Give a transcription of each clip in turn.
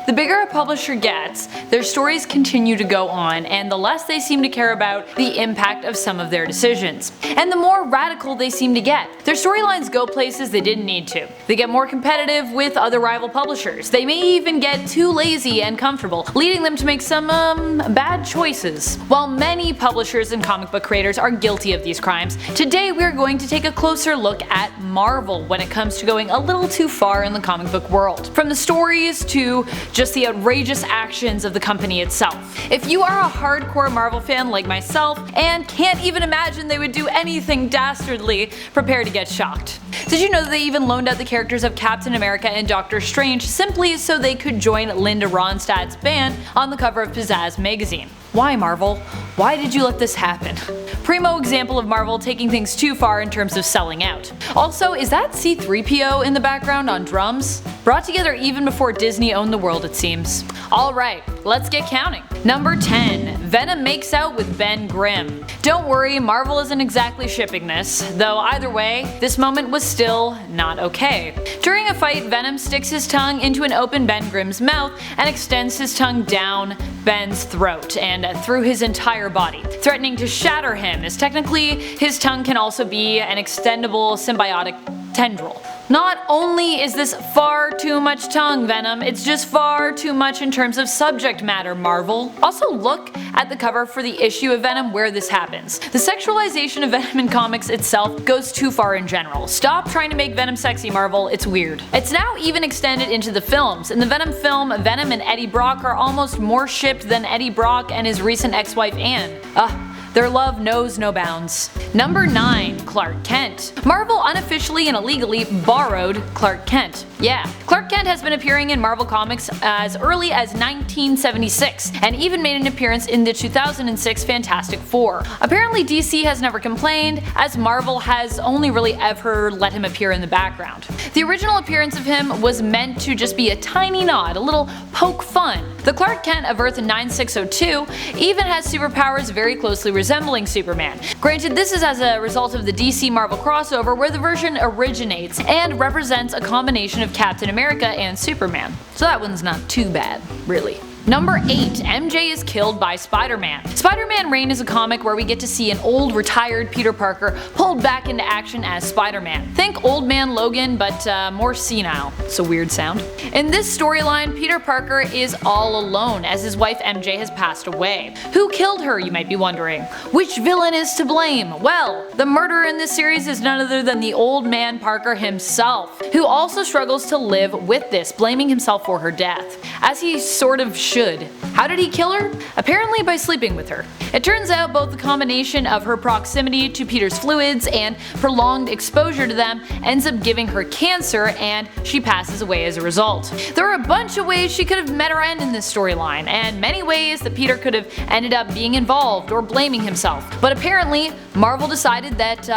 The bigger a publisher gets, their stories continue to go on, and the less they seem to care about the impact of some of their decisions. And the more radical they seem to get. Their storylines go places they didn't need to. They get more competitive with other rival publishers. They may even get too lazy and comfortable, leading them to make some bad choices. While many publishers and comic book creators are guilty of these crimes, today we're going to take a closer look at Marvel when it comes to going a little too far in the comic book world. From the stories to just the outrageous actions of the company itself. If you are a hardcore Marvel fan like myself and can't even imagine they would do anything dastardly, prepare to get shocked. Did you know that they even loaned out the characters of Captain America and Doctor Strange simply so they could join Linda Ronstadt's band on the cover of Pizzazz magazine? Why, Marvel? Why did you let this happen? Primo example of Marvel taking things too far in terms of selling out. Also, is that C-3PO in the background on drums? Brought together even before Disney owned the world, it seems. Alright, let's get counting. Number 10. Venom makes out with Ben Grimm. Don't worry, Marvel isn't exactly shipping this, though either way, this moment was still not okay. During a fight, Venom sticks his tongue into an open Ben Grimm's mouth and extends his tongue down Ben's throat and through his entire body, threatening to shatter him, as technically his tongue can also be an extendable symbiotic tendril. Not only is this far too much tongue, Venom, it's just far too much in terms of subject matter, Marvel. Also look at the cover for the issue of Venom where this happens. The sexualization of Venom in comics itself goes too far in general. Stop trying to make Venom sexy, Marvel, it's weird. It's now even extended into the films. In the Venom film, Venom and Eddie Brock are almost more shipped than Eddie Brock and his recent ex-wife Anne. Their love knows no bounds. Number 9. Clark Kent. Marvel unofficially and illegally borrowed Clark Kent. Yeah, Clark Kent has been appearing in Marvel Comics as early as 1976, and even made an appearance in the 2006 Fantastic Four. Apparently DC has never complained, as Marvel has only really ever let him appear in the background. The original appearance of him was meant to just be a tiny nod, a little poke fun. The Clark Kent of Earth 9602 even has superpowers very closely resembling Superman. Granted, this is as a result of the DC Marvel crossover where the version originates and represents a combination of Captain America and Superman. So that one's not too bad, really. Number 8. MJ is killed by Spider-Man. Spider-Man Reign is a comic where we get to see an old retired Peter Parker pulled back into action as Spider-Man. Think Old Man Logan, but more senile. It's a weird sound. In this storyline, Peter Parker is all alone as his wife MJ has passed away. Who killed her, you might be wondering? Which villain is to blame? Well, the murderer in this series is none other than the old man Parker himself, who also struggles to live with this, blaming himself for her death. As he sort of should. How did he kill her? Apparently by sleeping with her. It turns out both the combination of her proximity to Peter's fluids and prolonged exposure to them ends up giving her cancer, and she passes away as a result. There are a bunch of ways she could have met her end in this storyline, and many ways that Peter could have ended up being involved or blaming himself. But apparently, Marvel decided that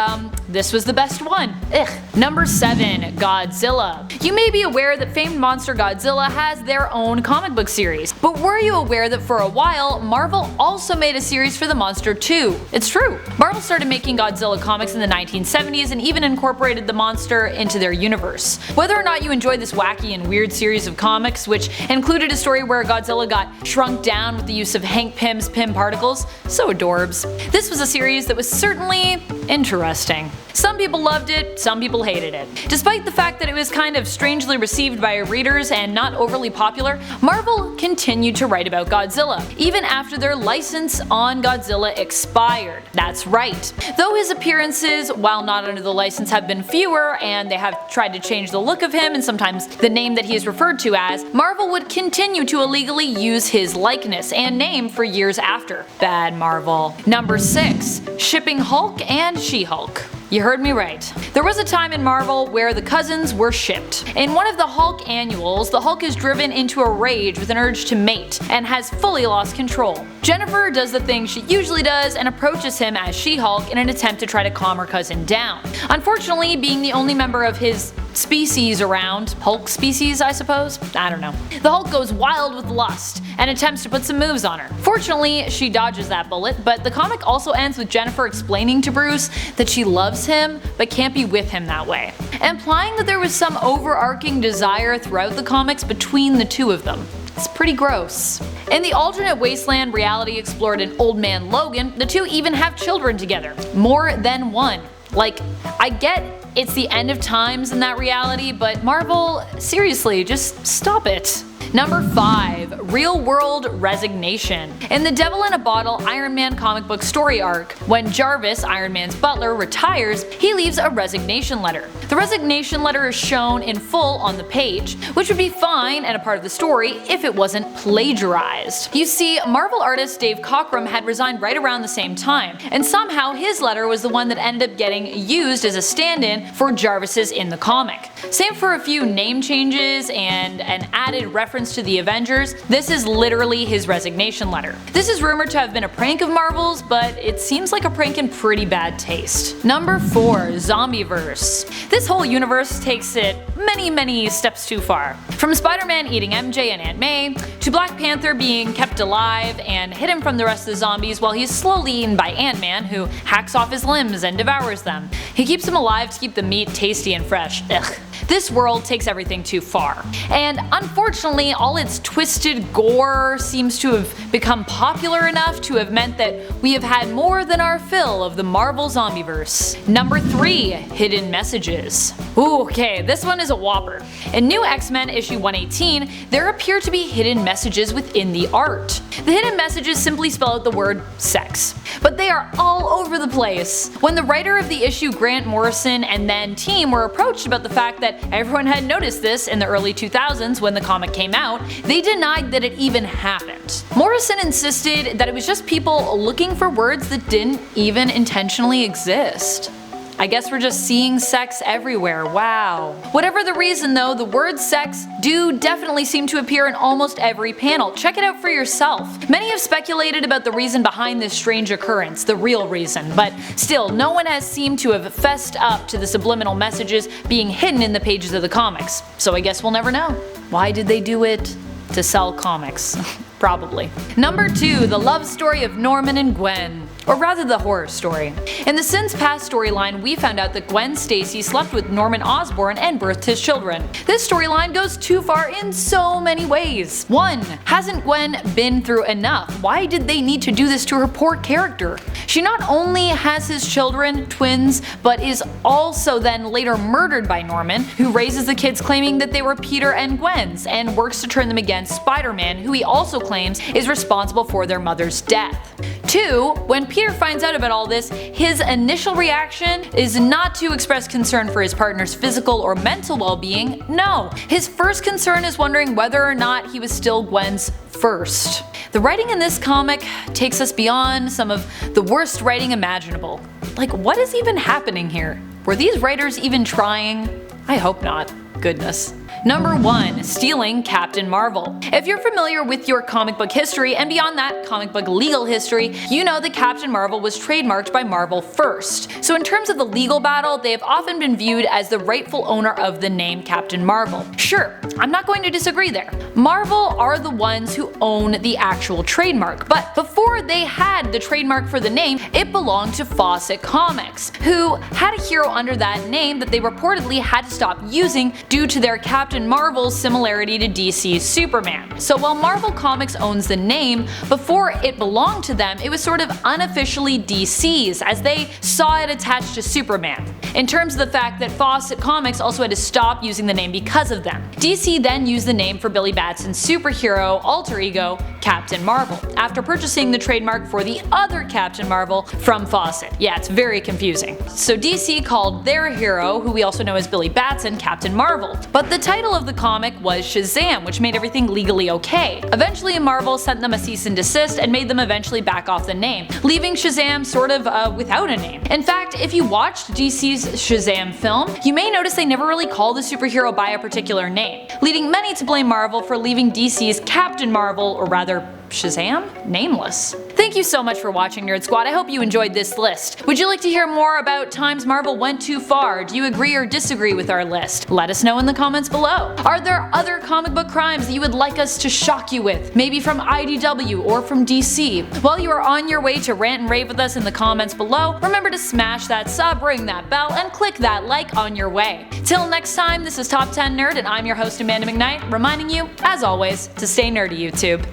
this was the best one. Ugh. Number 7. Godzilla. You may be aware that famed monster Godzilla has their own comic book series, but were you aware that for a while, Marvel also made a series for the monster too? It's true. Marvel started making Godzilla comics in the 1970s and even incorporated the monster into their universe. Whether or not you enjoyed this wacky and weird series of comics, which included a story where Godzilla got shrunk down with the use of Hank Pym's Pym particles, so adorbs. This was a series that was certainly interesting. Some people loved it, some people hated it. Despite the fact that it was kind of strangely received by readers and not overly popular, Marvel continued to write about Godzilla, even after their license on Godzilla expired. That's right. Though his appearances, while not under the license, have been fewer, and they have tried to change the look of him and sometimes the name that he is referred to as, Marvel would continue to illegally use his likeness and name for years after. Bad Marvel. Number 6. Shipping Hulk and She-Hulk. You heard me right. There was a time in Marvel where the cousins were shipped. In one of the Hulk annuals, the Hulk is driven into a rage with an urge to mate, and has fully lost control. Jennifer does the thing she usually does and approaches him as She-Hulk in an attempt to try to calm her cousin down. Unfortunately, being the only member of his species around, Hulk species I suppose? I don't know. The Hulk goes wild with lust and attempts to put some moves on her. Fortunately, she dodges that bullet, but the comic also ends with Jennifer explaining to Bruce that she loves him but can't be with him that way, implying that there was some overarching desire throughout the comics between the two of them. It's pretty gross. In the alternate wasteland reality explored in Old Man Logan, the two even have children together. More than one. Like, I get it's the end of times in that reality, but Marvel, seriously, just stop it. Number 5. Real World Resignation. In the Devil in a Bottle Iron Man comic book story arc, when Jarvis, Iron Man's butler, retires, he leaves a resignation letter. The resignation letter is shown in full on the page, which would be fine and a part of the story if it wasn't plagiarized. You see, Marvel artist Dave Cockrum had resigned right around the same time, and somehow his letter was the one that ended up getting used as a stand-in for Jarvis's in the comic. Same for a few name changes and an added reference to the Avengers. This is literally his resignation letter. This is rumored to have been a prank of Marvel's, but it seems like a prank in pretty bad taste. Number 4. Zombieverse. This whole universe takes it many steps too far. From Spider-Man eating MJ and Aunt May, to Black Panther being kept alive and hidden from the rest of the zombies while he's slowly eaten by Ant-Man, who hacks off his limbs and devours them. He keeps them alive to keep the meat tasty and fresh. Ugh. This world takes everything too far. And unfortunately, all its twisted gore seems to have become popular enough to have meant that we have had more than our fill of the Marvel Zombieverse. Number 3. Hidden Messages. Ooh, okay, this one is a whopper. In New X-Men issue 118, there appear to be hidden messages within the art. The hidden messages simply spell out the word sex, but they are all over the place. When the writer of the issue, Grant Morrison, and then team were approached about the fact that everyone had noticed this in the early 2000s when the comic came out, they denied that it even happened. Morrison insisted that it was just people looking for words that didn't even intentionally exist. I guess we're just seeing sex everywhere, wow. Whatever the reason though, the word sex do definitely seem to appear in almost every panel. Check it out for yourself. Many have speculated about the reason behind this strange occurrence, the real reason, but still, no one has seemed to have fessed up to the subliminal messages being hidden in the pages of the comics. So I guess we'll never know. Why did they do it? To sell comics. Probably. Number 2. The love story of Norman and Gwen. Or rather the horror story. In the Since Past storyline, we found out that Gwen Stacy slept with Norman Osborn and birthed his children. This storyline goes too far in so many ways. 1. Hasn't Gwen been through enough? Why did they need to do this to her poor character? She not only has his children, twins, but is also then later murdered by Norman, who raises the kids claiming that they were Peter and Gwen's, and works to turn them against Spider-Man, who he also claims is responsible for their mother's death. 2. When Peter finds out about all this, his initial reaction is not to express concern for his partner's physical or mental well-being, no. His first concern is wondering whether or not he was still Gwen's first. The writing in this comic takes us beyond some of the worst writing imaginable. Like, what is even happening here? Were these writers even trying? I hope not. Goodness. Number 1. Stealing Captain Marvel. If you're familiar with your comic book history, and beyond that, comic book legal history, you know that Captain Marvel was trademarked by Marvel first. So in terms of the legal battle, they have often been viewed as the rightful owner of the name Captain Marvel. Sure, I'm not going to disagree there. Marvel are the ones who own the actual trademark, but before they had the trademark for the name, it belonged to Fawcett Comics, who had a hero under that name that they reportedly had to stop using due to their Captain Marvel's similarity to DC's Superman. So while Marvel Comics owns the name, before it belonged to them, it was sort of unofficially DC's, as they saw it attached to Superman. In terms of the fact that Fawcett Comics also had to stop using the name because of them. DC then used the name for Billy Batson's superhero alter ego, Captain Marvel, after purchasing the trademark for the other Captain Marvel from Fawcett. Yeah, it's very confusing. So DC called their hero, who we also know as Billy Batson, Captain Marvel. But the title of the comic was Shazam, which made everything legally okay. Eventually Marvel sent them a cease and desist and made them eventually back off the name, leaving Shazam sort of without a name. In fact, if you watched DC's Shazam film, you may notice they never really call the superhero by a particular name, leading many to blame Marvel for leaving DC's Captain Marvel, or rather Shazam? Nameless. Thank you so much for watching, Nerd Squad. I hope you enjoyed this list. Would you like to hear more about times Marvel went too far? Do you agree or disagree with our list? Let us know in the comments below. Are there other comic book crimes that you would like us to shock you with? Maybe from IDW or from DC? While you are on your way to rant and rave with us in the comments below, remember to smash that sub, ring that bell, and click that like on your way. Till next time, this is Top 10 Nerd, and I'm your host Amanda McKnight, reminding you, as always, to stay nerdy, YouTube.